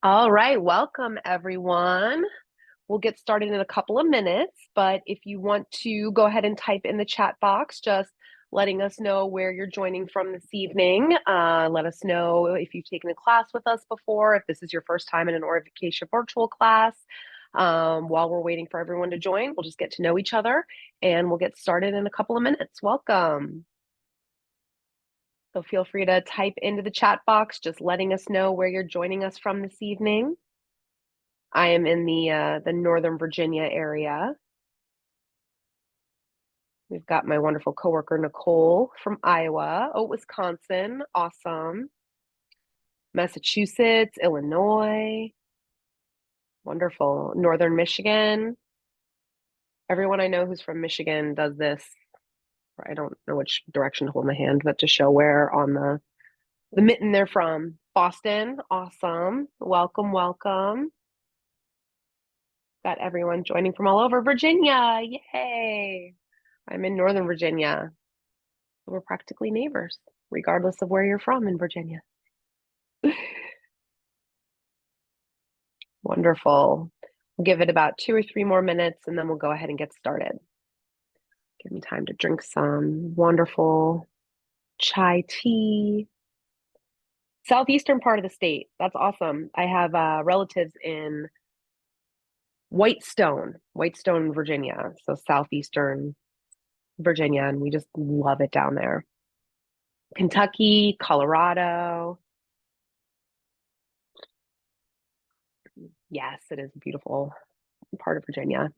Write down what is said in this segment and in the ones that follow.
All right, welcome everyone. We'll get started in a couple of minutes, but if you want to go ahead and type in the chat box, just letting us know where you're joining from this evening. Let us know if you've taken a class with us before, if this is your first time in an Orification virtual class. While we're waiting for everyone to join, we'll just get to know each other and we'll get started in a couple of minutes. Welcome. So feel free to type into the chat box, just letting us know where you're joining us from this evening. I am in the Northern Virginia area. We've got my wonderful coworker Nicole from Iowa. Oh, Wisconsin, awesome. Massachusetts, Illinois, wonderful. Northern Michigan. Everyone I know who's from Michigan does this. I don't know which direction to hold my hand, but to show where on the mitten they're from. Boston, awesome. Welcome, welcome. Got everyone joining from all over. Virginia, yay. I'm in Northern Virginia. We're practically neighbors, regardless of where you're from in Virginia. Wonderful. We'll give it about 2 or 3 more minutes and then we'll go ahead and get started. Give me time to drink some wonderful chai tea. Southeastern part of the state. That's awesome. I have relatives in Whitestone, Virginia. So southeastern Virginia, and we just love it down there. Kentucky, Colorado. Yes, it is a beautiful part of Virginia.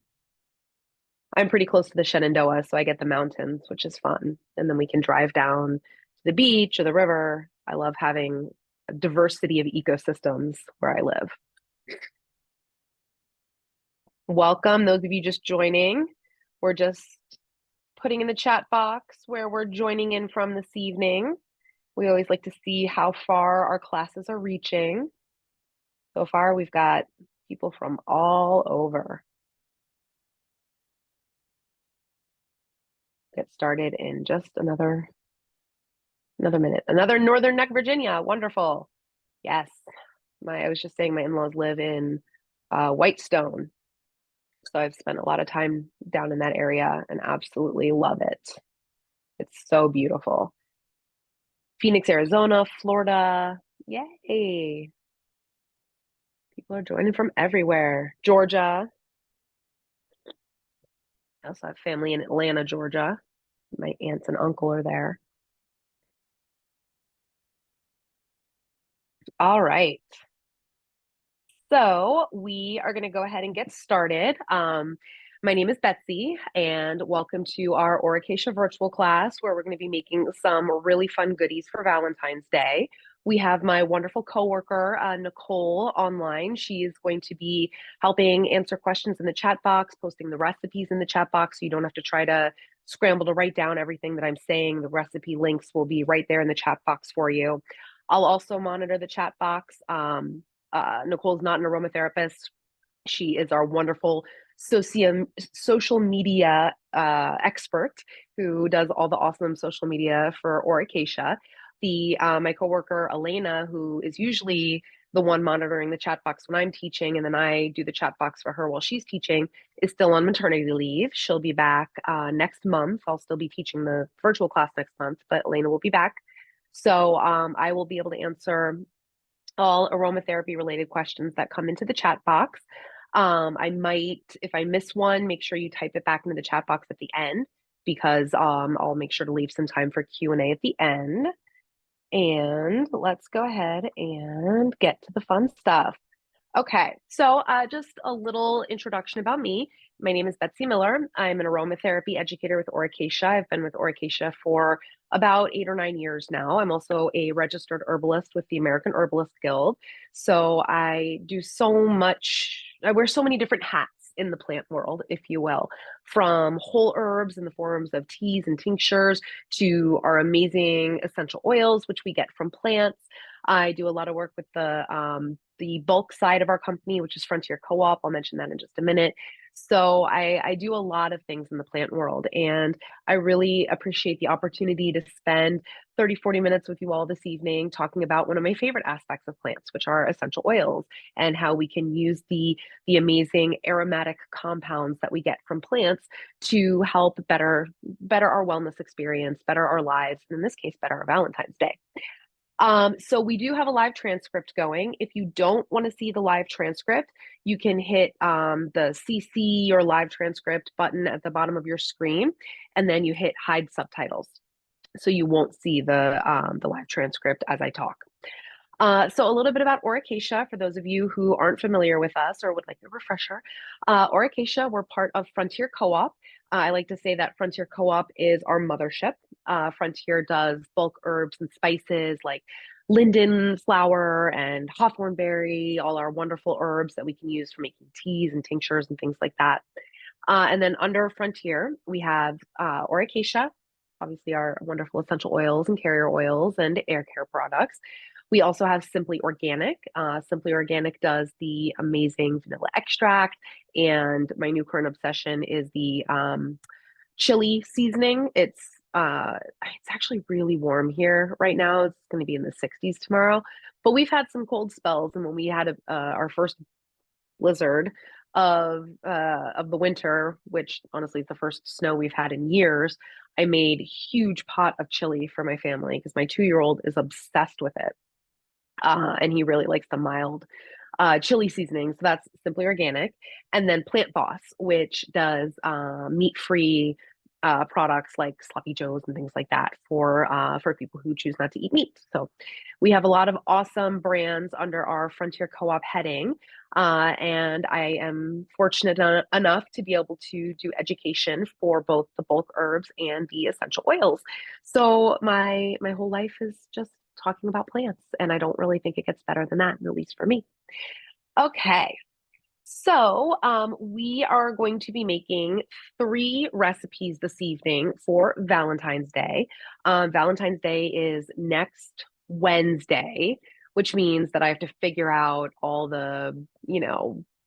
I'm pretty close to the Shenandoah, so I get the mountains, which is fun. And then we can drive down to the beach or the river. I love having a diversity of ecosystems where I live. Welcome, those of you just joining. We're just putting in the chat box where we're joining in from this evening. We always like to see how far our classes are reaching. So far, we've got people from all over. Get started in just another minute. Another Northern Neck, Virginia. Wonderful. Yes. I was just saying my in-laws live in Whitestone. So I've spent a lot of time down in that area and absolutely love it. It's so beautiful. Phoenix, Arizona, Florida. Yay. People are joining from everywhere. Georgia. I also have family in Atlanta, Georgia. My aunts and uncle are there. All right. So we are going to go ahead and get started. My name is Betsy, and welcome to our Oricacia virtual class, where we're going to be making some really fun goodies for Valentine's Day. We have my wonderful coworker, Nicole, online. She is going to be helping answer questions in the chat box, posting the recipes in the chat box, so you don't have to try to scramble to write down everything that I'm saying. The recipe links will be right there in the chat box for you. I'll also monitor the chat box. Nicole's not an aromatherapist. She is our wonderful social media expert who does all the awesome social media for Oricacia. My coworker Elena, who is usually the one monitoring the chat box when I'm teaching, and then I do the chat box for her while she's teaching, is still on maternity leave. She'll be back next month. I'll still be teaching the virtual class next month, but Elena will be back. So I will be able to answer all aromatherapy related questions that come into the chat box. I might, if I miss one, make sure you type it back into the chat box at the end, because I'll make sure to leave some time for Q&A at the end. And let's go ahead and get to the fun stuff. Okay, so just a little introduction about me. My name is Betsy Miller. I'm an aromatherapy educator with Oricacia. I've been with Oricacia for about 8 or 9 years now. I'm also a registered herbalist with the American Herbalist Guild. So I do so much, I wear so many different hats in the plant world, if you will, from whole herbs in the forms of teas and tinctures to our amazing essential oils, which we get from plants. I do a lot of work with the bulk side of our company, which is Frontier Co-op. I'll mention that in just a minute. So I do a lot of things in the plant world, and I really appreciate the opportunity to spend 30, 40 minutes with you all this evening talking about one of my favorite aspects of plants, which are essential oils, and how we can use the amazing aromatic compounds that we get from plants to help better our wellness experience, better our lives, and in this case, better our Valentine's Day. So we do have a live transcript going. If you don't want to see the live transcript, you can hit the CC or live transcript button at the bottom of your screen, and then you hit hide subtitles. So you won't see the live transcript as I talk. So a little bit about Oracacia for those of you who aren't familiar with us or would like a refresher. Oracacia, we're part of Frontier Co-op. I like to say that Frontier Co-op is our mothership. Frontier does bulk herbs and spices like linden flower and hawthorn berry, all our wonderful herbs that we can use for making teas and tinctures and things like that. And then under Frontier, we have Oracacia, obviously our wonderful essential oils and carrier oils and air care products. We also have Simply Organic. Simply Organic does the amazing vanilla extract, and my new current obsession is the chili seasoning. It's actually really warm here right now. It's going to be in the 60s tomorrow, but we've had some cold spells, and when we had our first blizzard of the winter, which honestly is the first snow we've had in years, I made a huge pot of chili for my family because my 2-year-old is obsessed with it. And he really likes the mild chili seasoning. So that's Simply Organic. And then Plant Boss, which does meat-free products like sloppy joes and things like that for people who choose not to eat meat. So we have a lot of awesome brands under our Frontier Co-op heading. And I am fortunate enough to be able to do education for both the bulk herbs and the essential oils. So my whole life is just talking about plants, and I don't really think it gets better than that, at least for me. Okay, so we are going to be making 3 recipes this evening for Valentine's Day. Valentine's Day is next Wednesday, which means that I have to figure out all the,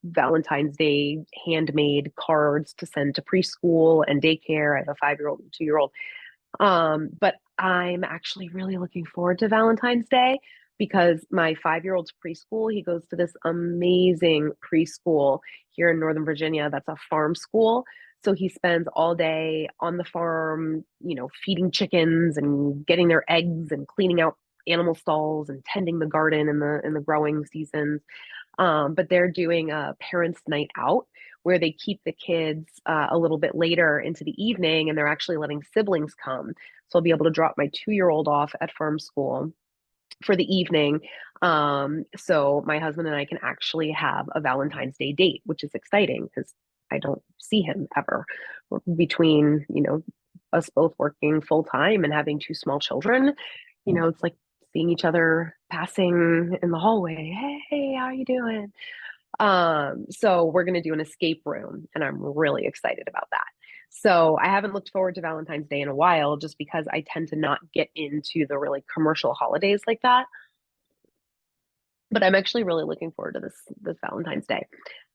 Valentine's Day handmade cards to send to preschool and daycare. I have a 5-year-old and 2-year-old. But I'm actually really looking forward to Valentine's Day because my 5-year-old's preschool, he goes to this amazing preschool here in Northern Virginia that's a farm school. So he spends all day on the farm, feeding chickens and getting their eggs and cleaning out animal stalls and tending the garden in the growing seasons. But they're doing a parents' night out where they keep the kids a little bit later into the evening, and they're actually letting siblings come. So I'll be able to drop my 2-year-old off at farm school for the evening. So my husband and I can actually have a Valentine's Day date, which is exciting because I don't see him ever between, us both working full time and having 2 small children. It's like seeing each other passing in the hallway. Hey, how are you doing? So we're going to do an escape room, and I'm really excited about that. So I haven't looked forward to Valentine's Day in a while just because I tend to not get into the really commercial holidays like that. But I'm actually really looking forward to this Valentine's Day.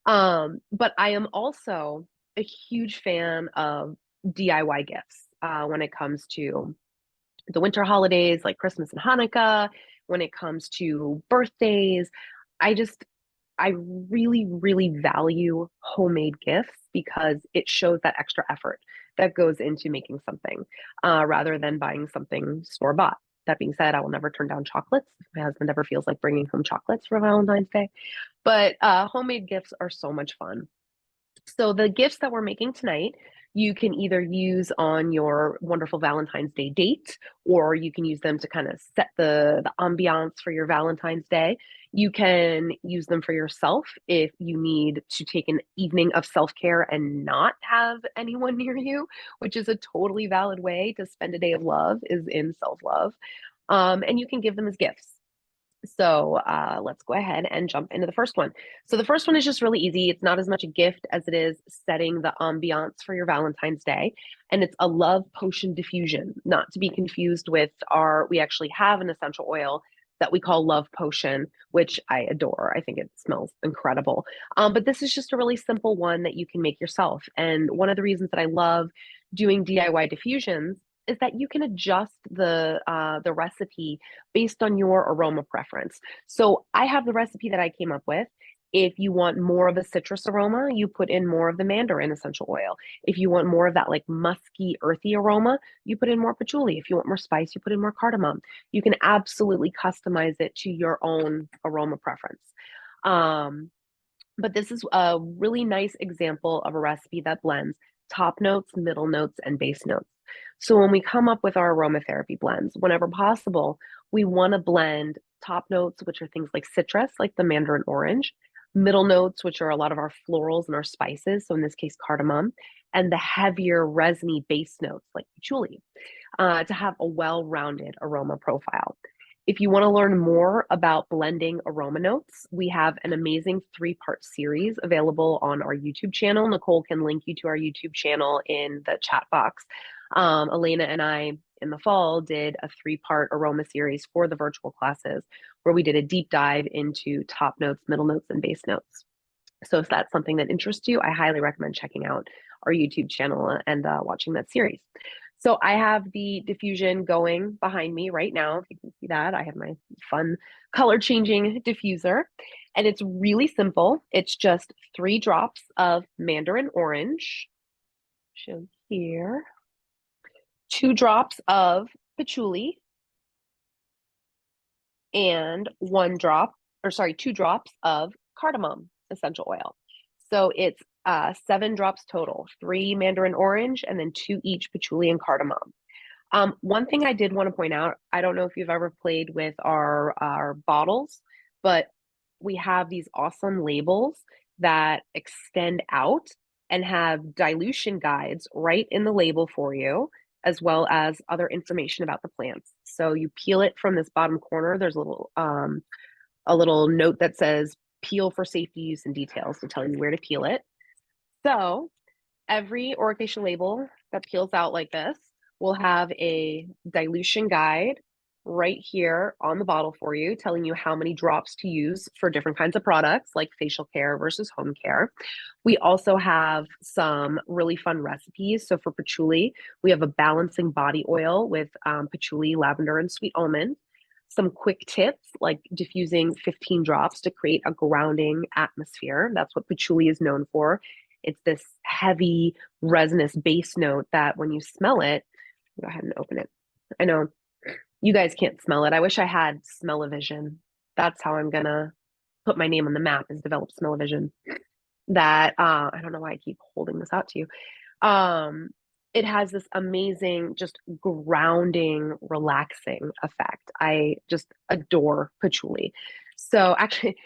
But I am also a huge fan of DIY gifts when it comes to the winter holidays like Christmas and Hanukkah, when it comes to birthdays. I really, really value homemade gifts because it shows that extra effort that goes into making something rather than buying something store bought. That being said, I will never turn down chocolates if my husband ever feels like bringing home chocolates for Valentine's Day. But homemade gifts are so much fun. So the gifts that we're making tonight, you can either use on your wonderful Valentine's Day date, or you can use them to kind of set the ambiance for your Valentine's Day. You can use them for yourself if you need to take an evening of self-care and not have anyone near you, which is a totally valid way to spend a day of love, is in self-love. And you can give them as gifts. So let's go ahead and jump into the first one. So the first one is just really easy. It's not as much a gift as it is setting the ambiance for your Valentine's Day. And it's a love potion diffusion, not to be confused with we actually have an essential oil that we call Love Potion, which I adore. I think it smells incredible. But this is just a really simple one that you can make yourself. And one of the reasons that I love doing DIY diffusions is that you can adjust the recipe based on your aroma preference. So I have the recipe that I came up with. If you want more of a citrus aroma, you put in more of the mandarin essential oil. If you want more of that like musky, earthy aroma, you put in more patchouli. If you want more spice, you put in more cardamom. You can absolutely customize it to your own aroma preference. Um, but this is a really nice example of a recipe that blends top notes, middle notes, and base notes. So when we come up with our aromatherapy blends, whenever possible, we want to blend top notes, which are things like citrus, like the mandarin orange, middle notes, which are a lot of our florals and our spices, so in this case, cardamom, and the heavier resiny base notes like patchouli, to have a well-rounded aroma profile. If you want to learn more about blending aroma notes, we have an amazing 3-part series available on our YouTube channel. Nicole can link you to our YouTube channel in the chat box. Elena and I, in the fall, did a 3-part aroma series for the virtual classes where we did a deep dive into top notes, middle notes, and base notes. So if that's something that interests you, I highly recommend checking out our YouTube channel and watching that series. So I have the diffusion going behind me right now. If you can see that, I have my fun color changing diffuser. And it's really simple. It's just 3 drops of mandarin orange, shown here, 2 drops of patchouli, and 2 drops of cardamom essential oil. So it's 7 drops total, 3 mandarin orange, and then 2 each patchouli and cardamom. One thing I did want to point out, I don't know if you've ever played with our bottles, but we have these awesome labels that extend out and have dilution guides right in the label for you, as well as other information about the plants. So you peel it from this bottom corner. There's a little note that says peel for safety use and details to tell you where to peel it. So every Orication label that peels out like this will have a dilution guide right here on the bottle for you, telling you how many drops to use for different kinds of products like facial care versus home care. We also have some really fun recipes. So for patchouli, we have a balancing body oil with patchouli, lavender, and sweet almond. Some quick tips like diffusing 15 drops to create a grounding atmosphere. That's what patchouli is known for. It's this heavy resinous base note that when you smell it, go ahead and open it. I know you guys can't smell it. I wish I had smell-o-vision. That's how I'm gonna put my name on the map, is develop smell-o-vision. That I don't know why I keep holding this out to you. It has this amazing, just grounding, relaxing effect. I just adore patchouli. So actually,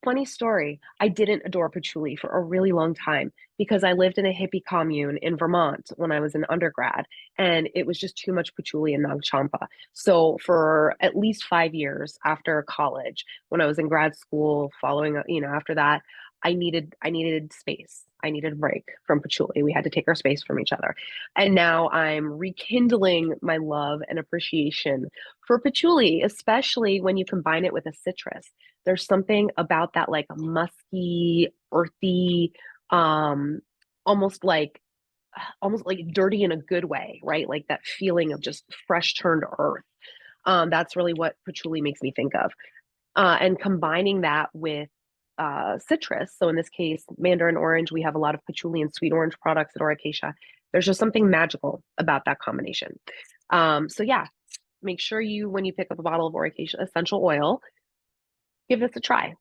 funny story, I didn't adore patchouli for a really long time because I lived in a hippie commune in Vermont when I was an undergrad, and it was just too much patchouli and Nag Champa. So for at least 5 years after college, when I was in grad school, following, after that, I needed space. I needed a break from patchouli. We had to take our space from each other. And now I'm rekindling my love and appreciation for patchouli, especially when you combine it with a citrus. There's something about that like musky, earthy, um, almost like almost like dirty in a good way, right? Like that feeling of just fresh turned earth. That's really what patchouli makes me think of. And combining that with citrus, so in this case, mandarin orange, we have a lot of patchouli and sweet orange products at Oracacia. There's just something magical about that combination. So yeah, make sure when you pick up a bottle of Oracacia essential oil, give this a try.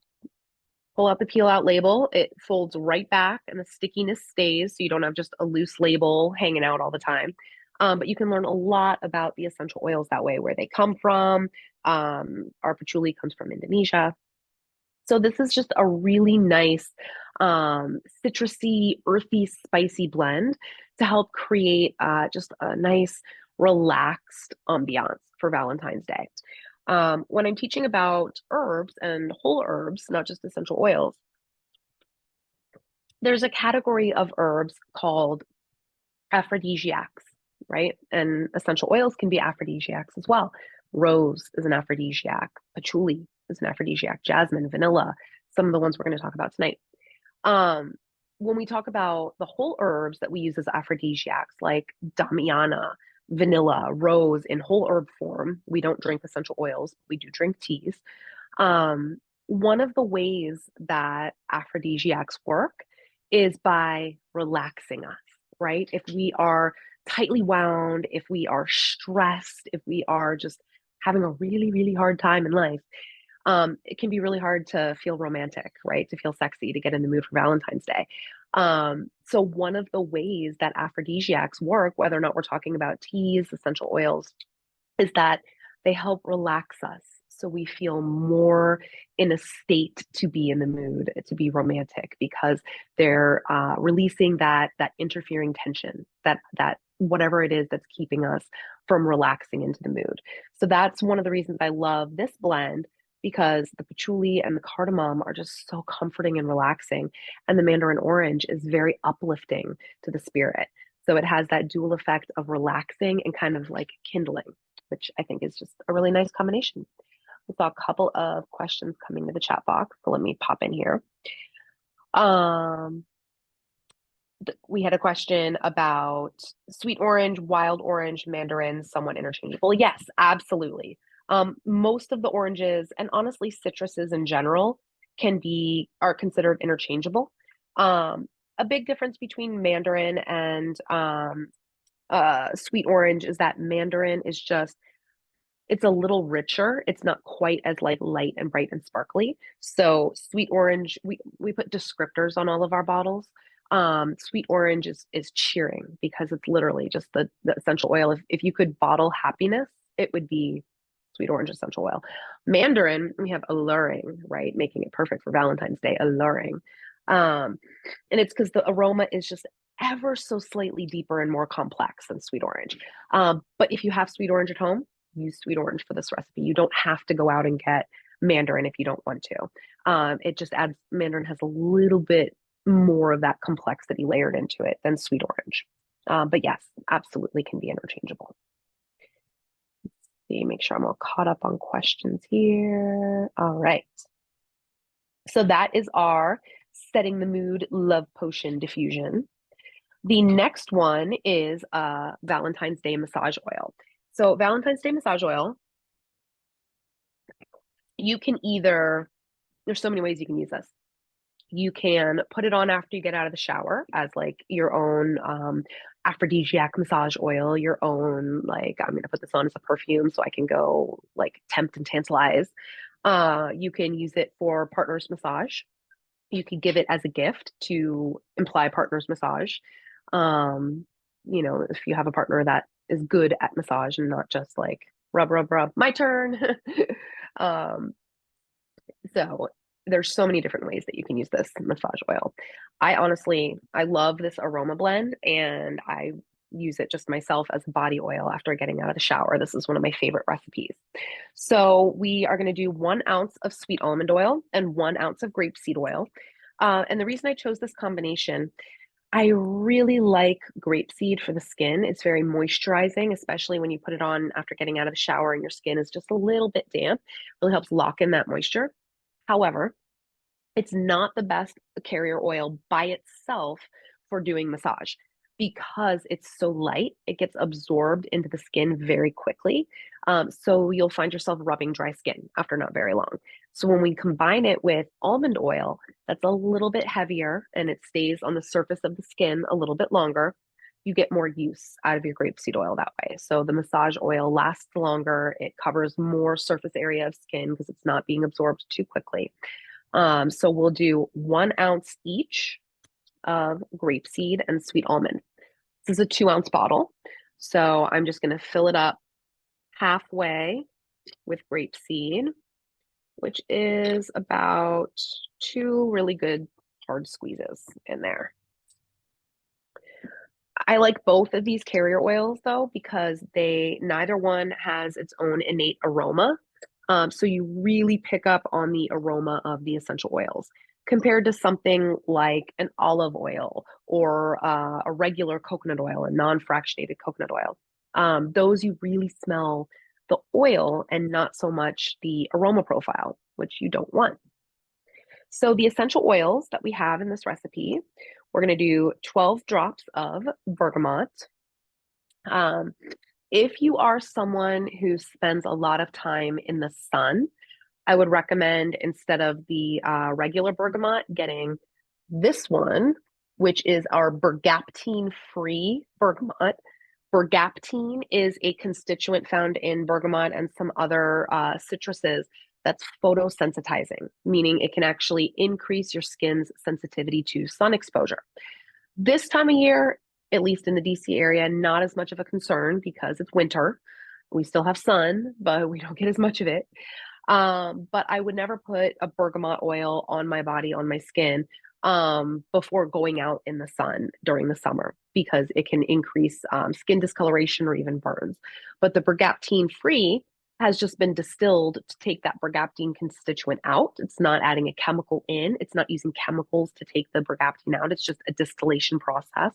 Pull out the peel out label. It folds right back and the stickiness stays, so you don't have just a loose label hanging out all the time. But you can learn a lot about the essential oils that way, where they come from. Our patchouli comes from Indonesia. So this is just a really nice citrusy, earthy, spicy blend to help create just a nice, relaxed ambiance for Valentine's Day. When I'm teaching about herbs and whole herbs, not just essential oils, there's a category of herbs called aphrodisiacs, right? And essential oils can be aphrodisiacs as well. Rose is an aphrodisiac. Patchouli is an aphrodisiac. Jasmine, vanilla, some of the ones we're going to talk about tonight. Um, when we talk about the whole herbs that we use as aphrodisiacs, like damiana, vanilla, rose in whole herb form, we don't drink essential oils, we do drink teas. Um, one of the ways that aphrodisiacs work is by relaxing us, right? If we are tightly wound, if we are stressed, if we are just having a really, really hard time in life, it can be really hard to feel romantic, right? To feel sexy, to get in the mood for Valentine's Day. So one of the ways that aphrodisiacs work, whether or not we're talking about teas, essential oils, is that they help relax us. So we feel more in a state to be in the mood, to be romantic, because they're releasing that interfering tension, that whatever it is that's keeping us from relaxing into the mood. So that's one of the reasons I love this blend, because the patchouli and the cardamom are just so comforting and relaxing, and the mandarin orange is very uplifting to the spirit. So it has that dual effect of relaxing and kind of like kindling, which I think is just a really nice combination. We saw a couple of questions coming to the chat box, so let me pop in here. We had a question about sweet orange, wild orange, mandarin, somewhat interchangeable. Yes, absolutely. Most of the oranges, and honestly citruses in general, are considered interchangeable. A big difference between mandarin and sweet orange is that mandarin is just, it's a little richer. It's not quite as like light and bright and sparkly. So sweet orange, we put descriptors on all of our bottles. Sweet orange is cheering, because it's literally just the essential oil. If you could bottle happiness, it would be sweet orange essential oil. Mandarin, we have alluring, right? Making it perfect for Valentine's Day, alluring. And it's because the aroma is just ever so slightly deeper and more complex than sweet orange. But if you have sweet orange at home, use sweet orange for this recipe. You don't have to go out and get mandarin if you don't want to. It just adds, mandarin has a little bit more of that complexity layered into it than sweet orange. But yes, absolutely can be interchangeable. Let's see, make sure I'm all caught up on questions here. All right. So that is our setting the mood love potion diffusion. The next one is Valentine's Day massage oil. So Valentine's Day massage oil, you can either, there's so many ways you can use this. You can put it on after you get out of the shower as like your own aphrodisiac massage oil, your own, like, I'm going to put this on as a perfume so I can go like tempt and tantalize. You can use it for partner's massage. You could give it as a gift to imply partner's massage. If you have a partner that is good at massage and not just like rub, rub, rub, my turn. So there's so many different ways that you can use this massage oil. I love this aroma blend, and I use it just myself as body oil after getting out of the shower. This is one of my favorite recipes. So we are going to do 1 ounce of sweet almond oil and 1 ounce of grapeseed oil. And the reason I chose this combination, I really like grapeseed for the skin. It's very moisturizing, especially when you put it on after getting out of the shower and your skin is just a little bit damp. It really helps lock in that moisture. However, it's not the best carrier oil by itself for doing massage, because it's so light. It gets absorbed into the skin very quickly. So you'll find yourself rubbing dry skin after not very long. So when we combine it with almond oil, that's a little bit heavier and it stays on the surface of the skin a little bit longer, you get more use out of your grapeseed oil that way. So the massage oil lasts longer. It covers more surface area of skin because it's not being absorbed too quickly. So we'll do 1 ounce each of grapeseed and sweet almond. This is a 2 ounce bottle. So I'm just going to fill it up halfway with grapeseed, which is about 2 really good hard squeezes in there. I like both of these carrier oils though, because neither one has its own innate aroma. So you really pick up on the aroma of the essential oils compared to something like an olive oil or a regular coconut oil, a non-fractionated coconut oil. Those you really smell the oil and not so much the aroma profile, which you don't want. So the essential oils that we have in this recipe, we're going to do 12 drops of bergamot. Um, if you are someone who spends a lot of time in the sun, I would recommend instead of the regular bergamot, getting this one, which is our bergaptine-free bergamot. Bergaptine is a constituent found in bergamot and some other citruses that's photosensitizing, meaning it can actually increase your skin's sensitivity to sun exposure. This time of year, at least in the DC area, not as much of a concern because it's winter. We still have sun, but we don't get as much of it. But I would never put a bergamot oil on my body, on my skin, before going out in the sun during the summer because it can increase skin discoloration or even burns. But the bergaptine free has just been distilled to take that bergaptine constituent out. It's not adding a chemical in. It's not using chemicals to take the bergaptine out. It's just a distillation process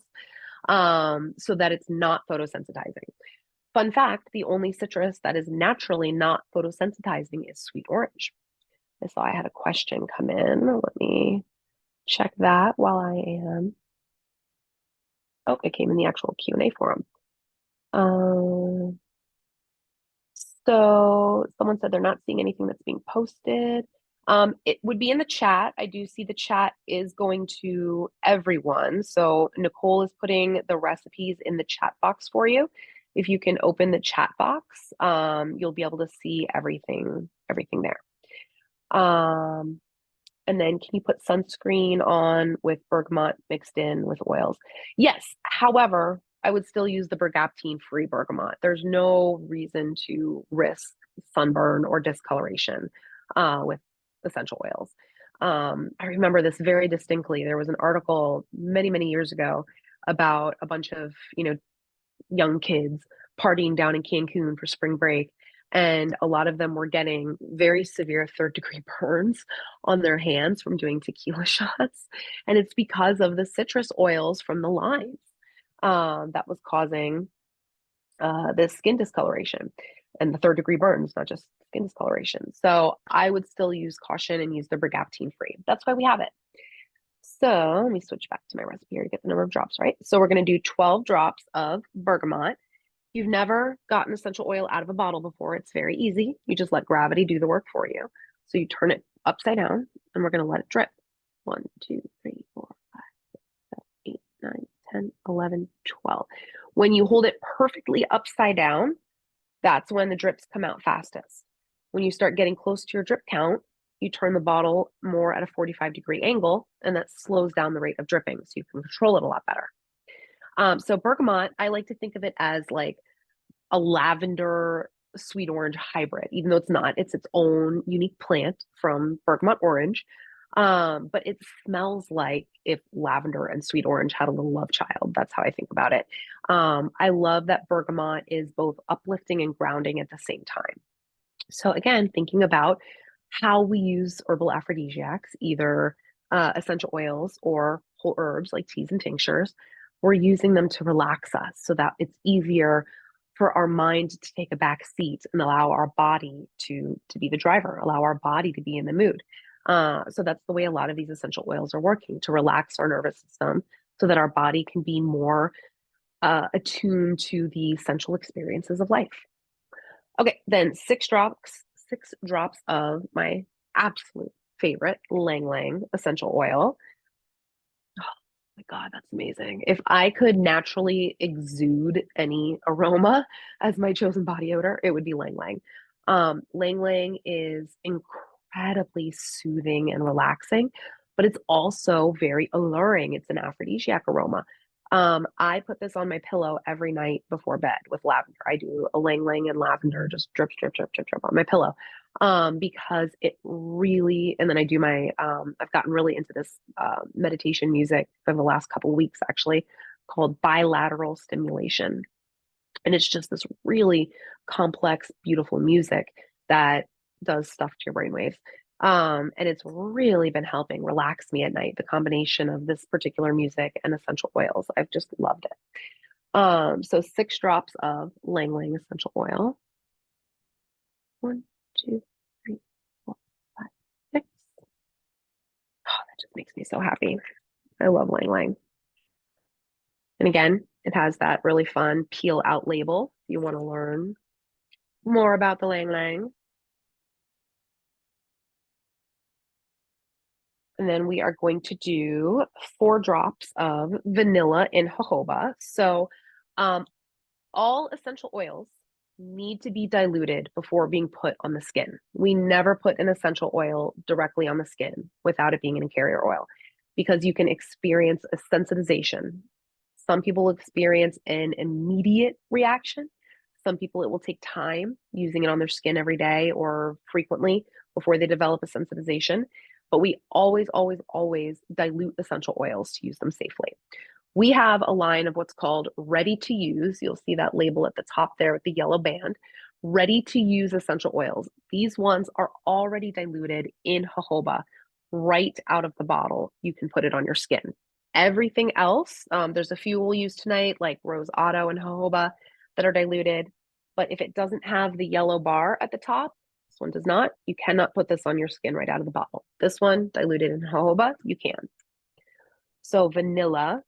so that it's not photosensitizing. Fun fact, the only citrus that is naturally not photosensitizing is sweet orange. I saw I had a question come in. Let me check that while I am. Oh, it came in the actual Q&A forum. So someone said they're not seeing anything that's being posted. It would be in the chat. I do see the chat is going to everyone. So Nicole is putting the recipes in the chat box for you. If you can open the chat box, you'll be able to see everything there. And then can you put sunscreen on with bergamot mixed in with oils? Yes. However, I would still use the bergaptine-free bergamot. There's no reason to risk sunburn or discoloration with essential oils. I remember this very distinctly. There was an article many, many years ago about a bunch of, young kids partying down in Cancun for spring break. And a lot of them were getting very severe third-degree burns on their hands from doing tequila shots. And it's because of the citrus oils from the limes that was causing this skin discoloration and the third-degree burns, not just skin discoloration. So I would still use caution and use the bergaptine free. That's why we have it. So let me switch back to my recipe here to get the number of drops right. So we're going to do 12 drops of bergamot. You've never gotten essential oil out of a bottle before. It's very easy. You just let gravity do the work for you. So you turn it upside down and we're going to let it drip. 1, 2, 3, 4, 5, 6, 7, 8, 9, 10, 11, 12. When you hold it perfectly upside down, that's when the drips come out fastest. When you start getting close to your drip count, you turn the bottle more at a 45-degree angle, and that slows down the rate of dripping, so you can control it a lot better. So bergamot, I like to think of it as like a lavender sweet orange hybrid, even though it's not. It's its own unique plant from bergamot orange. But it smells like if lavender and sweet orange had a little love child. That's how I think about it. I love that bergamot is both uplifting and grounding at the same time. So again, thinking about how we use herbal aphrodisiacs, either essential oils or whole herbs like teas and tinctures, we're using them to relax us so that it's easier for our mind to take a back seat and allow our body to be the driver, allow our body to be in the mood. So that's the way a lot of these essential oils are working, to relax our nervous system so that our body can be more attuned to the sensual experiences of life. Okay, then 6 drops of my absolute favorite ylang essential oil. Oh my God, that's amazing. If I could naturally exude any aroma as my chosen body odor, it would be ylang. Ylang is incredibly soothing and relaxing, but it's also very alluring. It's an aphrodisiac aroma. I put this on my pillow every night before bed with lavender. I do a ylang and lavender, just drip, drip, drip, drip, drip on my pillow. Because it really, and then I do my, I've gotten really into this meditation music for the last couple of weeks, actually, called bilateral stimulation. And it's just this really complex, beautiful music that does stuff to your brainwaves. And it's really been helping relax me at night. The combination of this particular music and essential oils, I've just loved it. So 6 drops of ylang essential oil. 1, 2, 3, 4, 5, 6. Oh, that just makes me so happy. I love ylang ylang. And again, it has that really fun peel out label if you want to learn more about the ylang ylang. And then we are going to do 4 drops of vanilla in jojoba. So all essential oils need to be diluted before being put on the skin. We never put an essential oil directly on the skin without it being in a carrier oil because you can experience a sensitization. Some people experience an immediate reaction. Some people, it will take time using it on their skin every day or frequently before they develop a sensitization. But we always, always, always dilute essential oils to use them safely. We have a line of what's called ready to use. You'll see that label at the top there with the yellow band. Ready to use essential oils. These ones are already diluted in jojoba right out of the bottle. You can put it on your skin. Everything else, there's a few we'll use tonight, like Rose Otto and jojoba, that are diluted. But if it doesn't have the yellow bar at the top, this one does not, you cannot put this on your skin right out of the bottle. This one, diluted in jojoba, you can. So vanilla,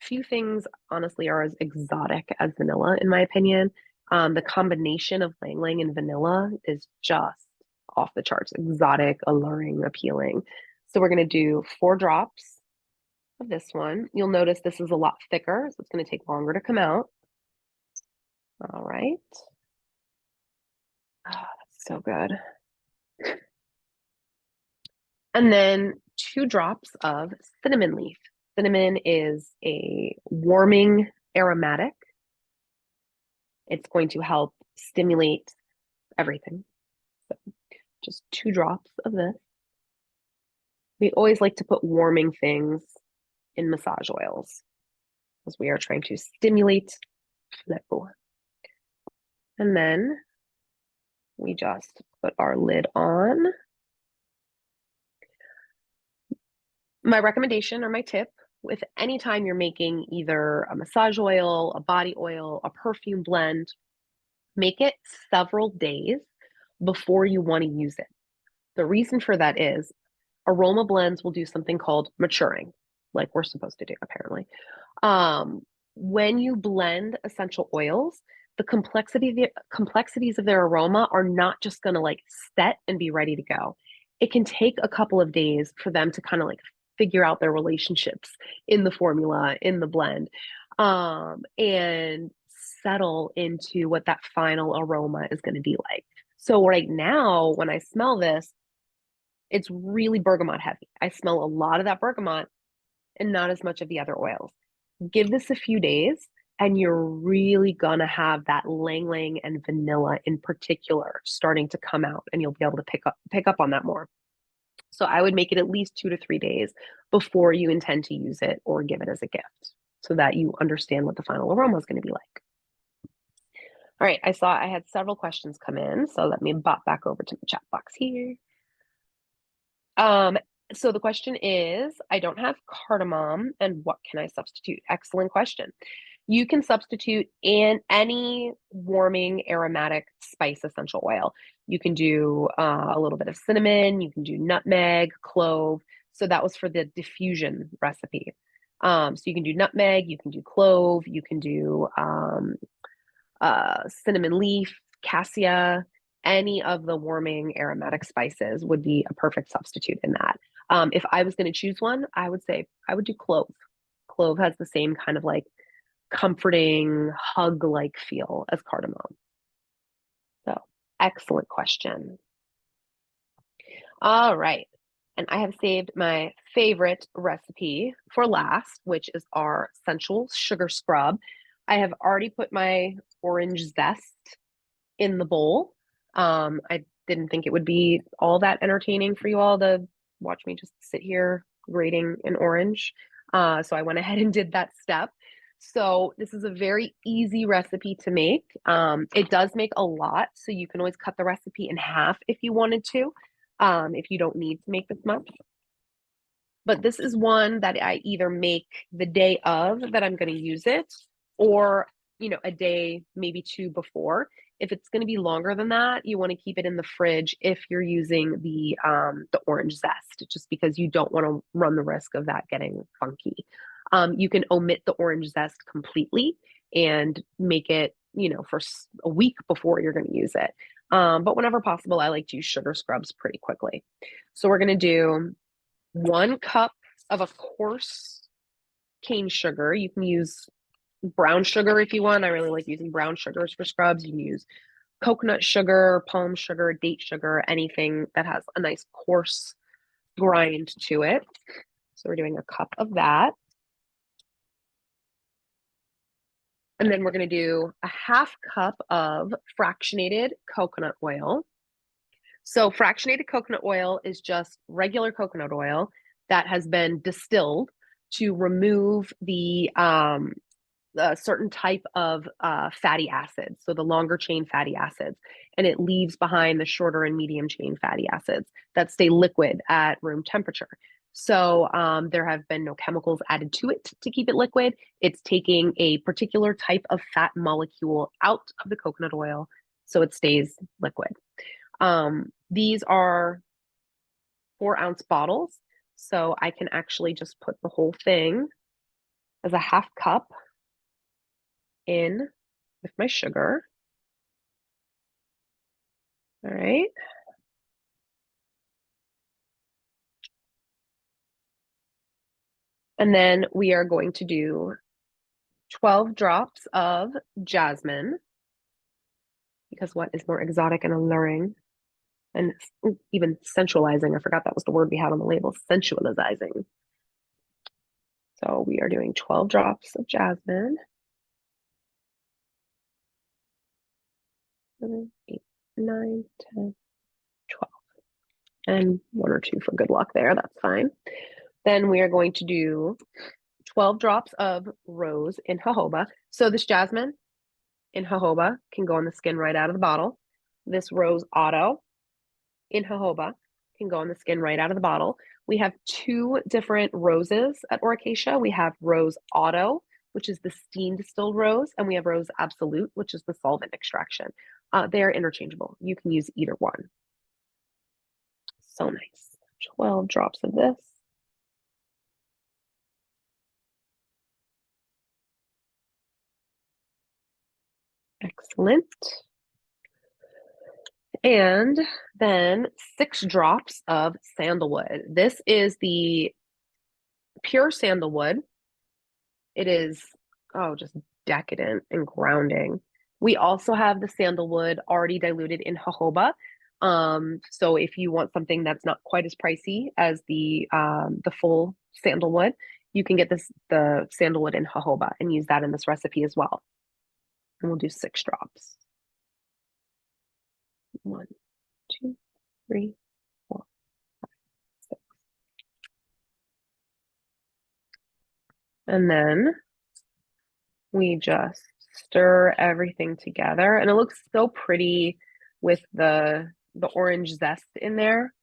few things honestly are as exotic as vanilla, in my opinion. The combination of ylang ylang and vanilla is just off the charts, exotic, alluring, appealing. So we're going to do 4 drops of this one. You'll notice this is a lot thicker, so it's going to take longer to come out. All right. Oh, that's so good. And then 2 drops of cinnamon leaf. Cinnamon is a warming aromatic. It's going to help stimulate everything. So just 2 drops of this. We always like to put warming things in massage oils because we are trying to stimulate flow. And then we just put our lid on. My recommendation or my tip with any time you're making either a massage oil, a body oil, a perfume blend, make it several days before you want to use it. The reason for that is aroma blends will do something called maturing, like we're supposed to do, apparently. When you blend essential oils, the complexities of their aroma are not just going to like set and be ready to go. It can take a couple of days for them to kind of like figure out their relationships in the formula, in the blend, and settle into what that final aroma is going to be like. So right now, when I smell this, it's really bergamot heavy. I smell a lot of that bergamot and not as much of the other oils. Give this a few days and you're really gonna have that ylang ylang and vanilla in particular starting to come out, and you'll be able to pick up on that more. So I would make it at least 2 to 3 days before you intend to use it or give it as a gift so that you understand what the final aroma is going to be like. All right, I saw I had several questions come in, so let me bop back over to the chat box here. So the question is, I don't have cardamom, and what can I substitute? Excellent question. You can substitute in any warming aromatic spice essential oil. You can do a little bit of cinnamon, you can do nutmeg, clove. So that was for the diffusion recipe. So you can do nutmeg, you can do clove, you can do cinnamon leaf, cassia, any of the warming aromatic spices would be a perfect substitute in that. If I was going to choose one, I would say I would do clove. Clove has the same kind of like comforting, hug-like feel as cardamom. So, excellent question. All right. And I have saved my favorite recipe for last, which is our sensual sugar scrub. I have already put my orange zest in the bowl. I didn't think it would be all that entertaining for you all to watch me just sit here grating an orange. So I went ahead and did that step. So this is a very easy recipe to make. It does make a lot, so you can always cut the recipe in half if you wanted to, if you don't need to make this much. But this is one that I either make the day of that I'm going to use it, or a day, maybe 2 before. If it's going to be longer than that, you want to keep it in the fridge if you're using the orange zest, just because you don't want to run the risk of that getting funky. You can omit the orange zest completely and make it, for a week before you're going to use it. But whenever possible, I like to use sugar scrubs pretty quickly. So we're going to do 1 cup of a coarse cane sugar. You can use brown sugar if you want. I really like using brown sugars for scrubs. You can use coconut sugar, palm sugar, date sugar, anything that has a nice coarse grind to it. So we're doing 1 cup of that. And then we're going to do 1/2 cup of fractionated coconut oil. So fractionated coconut oil is just regular coconut oil that has been distilled to remove the a certain type of fatty acids, so the longer chain fatty acids, and it leaves behind the shorter and medium chain fatty acids that stay liquid at room temperature. So there have been no chemicals added to it to keep it liquid. It's taking a particular type of fat molecule out of the coconut oil so it stays liquid. These are 4-ounce bottles, so I can actually just put the whole thing as a 1/2 cup in with my sugar. All right. And then we are going to do 12 drops of jasmine, because what is more exotic and alluring and even sensualizing? I forgot that was the word we had on the label, sensualizing. So we are doing 12 drops of jasmine. 7, 8, 9, 10, 12. And 1 or 2 for good luck there. That's fine. Then we are going to do 12 drops of rose in jojoba. So this jasmine in jojoba can go on the skin right out of the bottle. This rose otto in jojoba can go on the skin right out of the bottle. We have 2 different roses at Oracacia. We have rose otto, which is the steam distilled rose, and we have rose absolute, which is the solvent extraction. They are interchangeable. You can use either one. So nice. 12 drops of this. Excellent. And then 6 drops of sandalwood. This is the pure sandalwood. It is, just decadent and grounding. We also have the sandalwood already diluted in jojoba. So if you want something that's not quite as pricey as the full sandalwood, you can get the sandalwood in jojoba and use that in this recipe as well. And we'll do 6 drops. 1, 2, 3, 4, 5, 6. And then we just stir everything together, and it looks so pretty with the orange zest in there.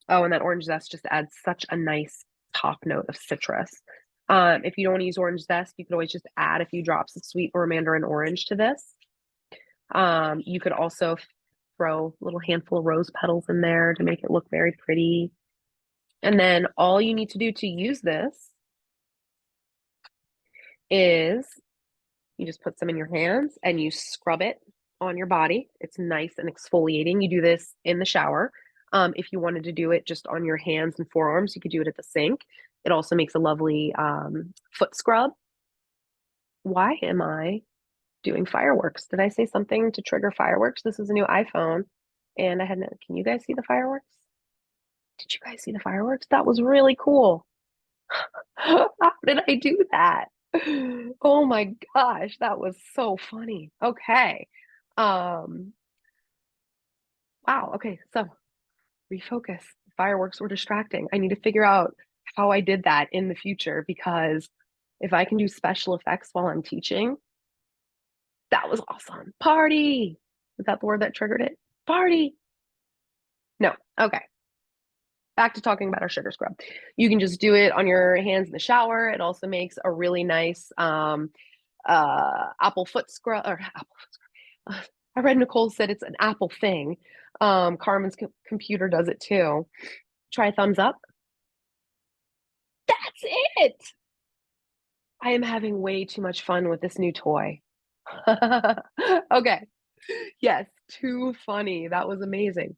Oh, and that orange zest just adds such a nice top note of citrus. If you don't want to use orange zest, you could always just add a few drops of sweet or mandarin orange to this. You could also throw a little handful of rose petals in there to make it look very pretty. And then all you need to do to use this is you just put some in your hands and you scrub it on your body. It's nice and exfoliating. You do this in the shower. If you wanted to do it just on your hands and forearms, you could do it at the sink. It also makes a lovely foot scrub. Why am I doing fireworks? Did I say something to trigger fireworks? This is a new iPhone, and I had no. Can you guys see the fireworks? Did you guys see the fireworks? That was really cool. How did I do that? Oh my gosh, that was so funny. Okay. Wow. Okay, so refocus. Fireworks were distracting. I need to figure out how I did that in the future, because if I can do special effects while I'm teaching, that was awesome. Party. Is that the word that triggered it? Party. No. Okay. Back to talking about our sugar scrub. You can just do it on your hands in the shower. It also makes a really nice apple foot scrub, or apple foot scrub, I read Nicole said it's an Apple thing. Carmen's computer does it too. Try a thumbs up. That's it. I am having way too much fun with this new toy. Okay. Yes, too funny. That was amazing.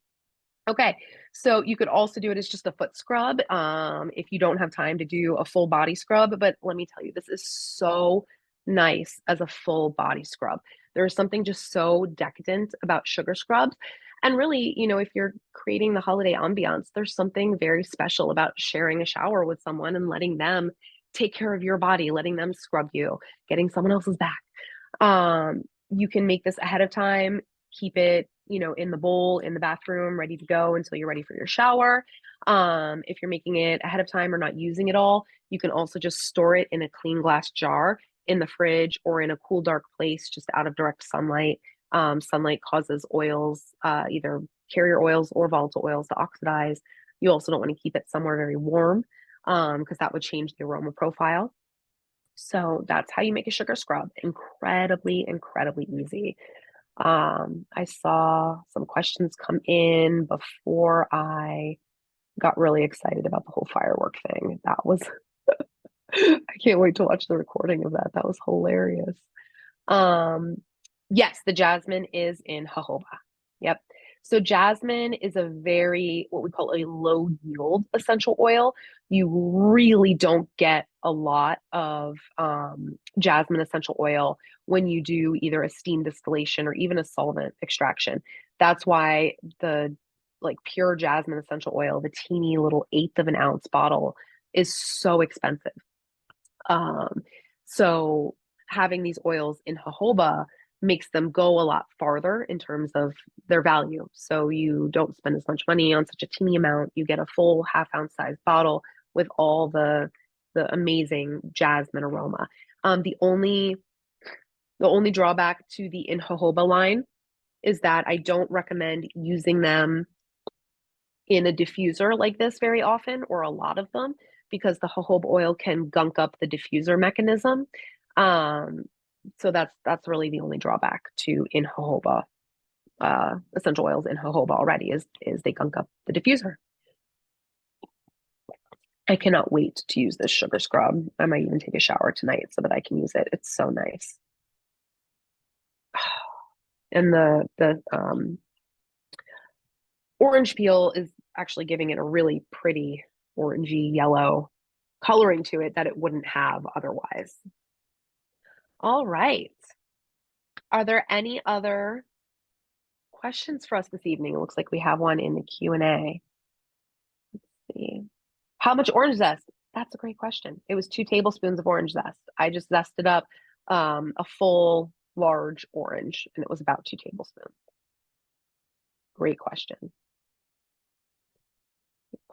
Okay, so you could also do it as just a foot scrub if you don't have time to do a full body scrub. But let me tell you, this is so nice as a full body scrub. There's something just so decadent about sugar scrubs. And really, if you're creating the holiday ambiance, there's something very special about sharing a shower with someone and letting them take care of your body, letting them scrub you, getting someone else's back. You can make this ahead of time, keep it, in the bowl in the bathroom, ready to go until you're ready for your shower. If you're making it ahead of time or not using it all, you can also just store it in a clean glass jar in the fridge or in a cool, dark place, just out of direct sunlight. Sunlight causes oils, either carrier oils or volatile oils, to oxidize. You also don't want to keep it somewhere very warm because that would change the aroma profile. So that's how you make a sugar scrub. Incredibly, incredibly easy. I saw some questions come in before I got really excited about the whole firework thing. That was, I can't wait to watch the recording of that. That was hilarious. Yes, the jasmine is in jojoba. Yep. So jasmine is a very, what we call a low yield essential oil. You really don't get a lot of jasmine essential oil when you do either a steam distillation or even a solvent extraction. That's why the pure jasmine essential oil, the teeny little eighth of an ounce bottle, is so expensive. So having these oils in jojoba makes them go a lot farther in terms of their value. So you don't spend as much money on such a teeny amount. You get a full half-ounce size bottle with all the amazing jasmine aroma. The only drawback to the in jojoba line is that I don't recommend using them in a diffuser like this very often, or a lot of them, because the jojoba oil can gunk up the diffuser mechanism. So that's really the only drawback to in jojoba essential oils in jojoba already is they gunk up the diffuser. I cannot wait to use this sugar scrub. I might even take a shower tonight so that I can use it. It's so nice. And the orange peel is actually giving it a really pretty orangey yellow coloring to it that it wouldn't have otherwise. All right. Are there any other questions for us this evening? It looks like we have one in the Q&A. Let's see. How much orange zest? That's a great question. It was 2 tablespoons of orange zest. I just zested up a full large orange, and it was about 2 tablespoons. Great question.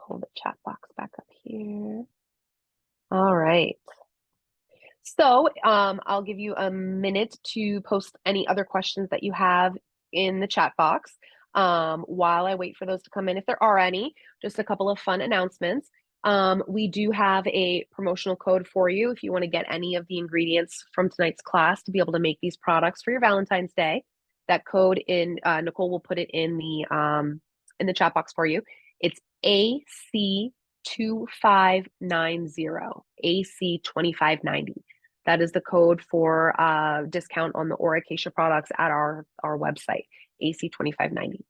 Pull the chat box back up here. All right. So I'll give you a minute to post any other questions that you have in the chat box while I wait for those to come in. If there are any, just a couple of fun announcements. We do have a promotional code for you if you want to get any of the ingredients from tonight's class to be able to make these products for your Valentine's Day. That code Nicole will put it in the chat box for you. It's AC2590, AC2590. That is the code for discount on the Oracacia products at our website, AC2590.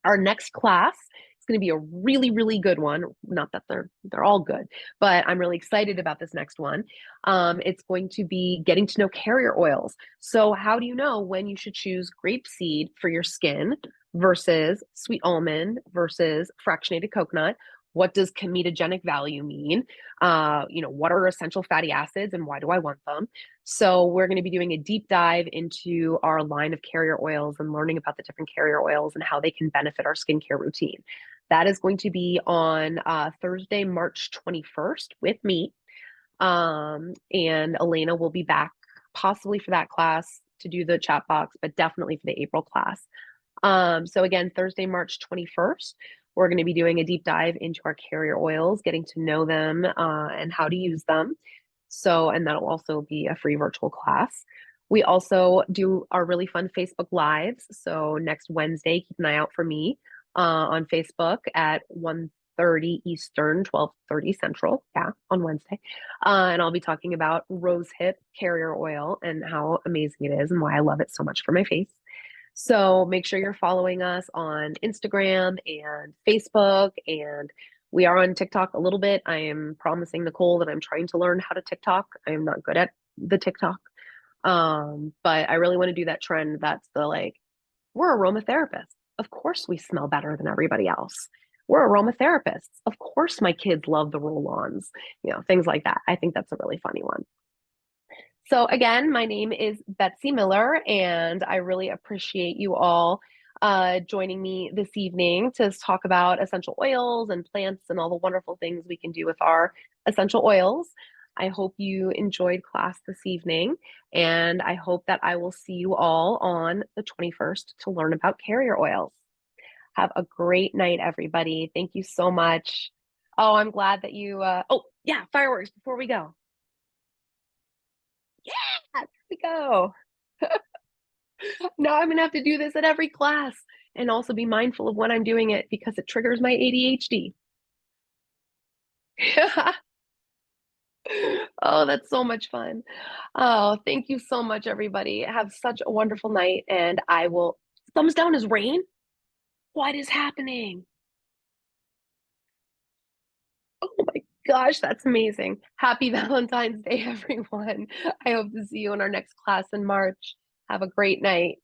Our next class is going to be a really, really good one. Not that they're all good, but I'm really excited about this next one. It's going to be getting to know carrier oils. So how do you know when you should choose grapeseed for your skin versus sweet almond versus fractionated coconut? What does comedogenic value mean? What are essential fatty acids and why do I want them? So we're going to be doing a deep dive into our line of carrier oils and learning about the different carrier oils and how they can benefit our skincare routine. That is going to be on Thursday, March 21st with me. And Elena will be back possibly for that class to do the chat box, but definitely for the April class. So again, Thursday, March 21st, we're going to be doing a deep dive into our carrier oils, getting to know them and how to use them. So, and that'll also be a free virtual class. We also do our really fun Facebook Lives. So next Wednesday, keep an eye out for me on Facebook at 1:30 Eastern, 12:30 Central. Yeah, on Wednesday. And I'll be talking about rose hip carrier oil and how amazing it is and why I love it so much for my face. So make sure you're following us on Instagram and Facebook, and we are on TikTok a little bit. I am promising Nicole that I'm trying to learn how to TikTok. I am not good at the TikTok. But I really want to do that trend that's the like, we're aromatherapists. Of course we smell better than everybody else. We're aromatherapists. Of course my kids love the roll-ons, things like that. I think that's a really funny one. So, again, my name is Betsy Miller, and I really appreciate you all joining me this evening to talk about essential oils and plants and all the wonderful things we can do with our essential oils. I hope you enjoyed class this evening, and I hope that I will see you all on the 21st to learn about carrier oils. Have a great night, everybody. Thank you so much. Oh, I'm glad that oh, yeah, fireworks before we go. Yeah, there we go. Now I'm gonna have to do this at every class and also be mindful of when I'm doing it because it triggers my ADHD. Oh, that's so much fun. Oh, thank you so much, everybody. Have such a wonderful night, and I will. Thumbs down is rain? What is happening? Oh my gosh, that's amazing. Happy Valentine's Day, everyone. I hope to see you in our next class in March. Have a great night.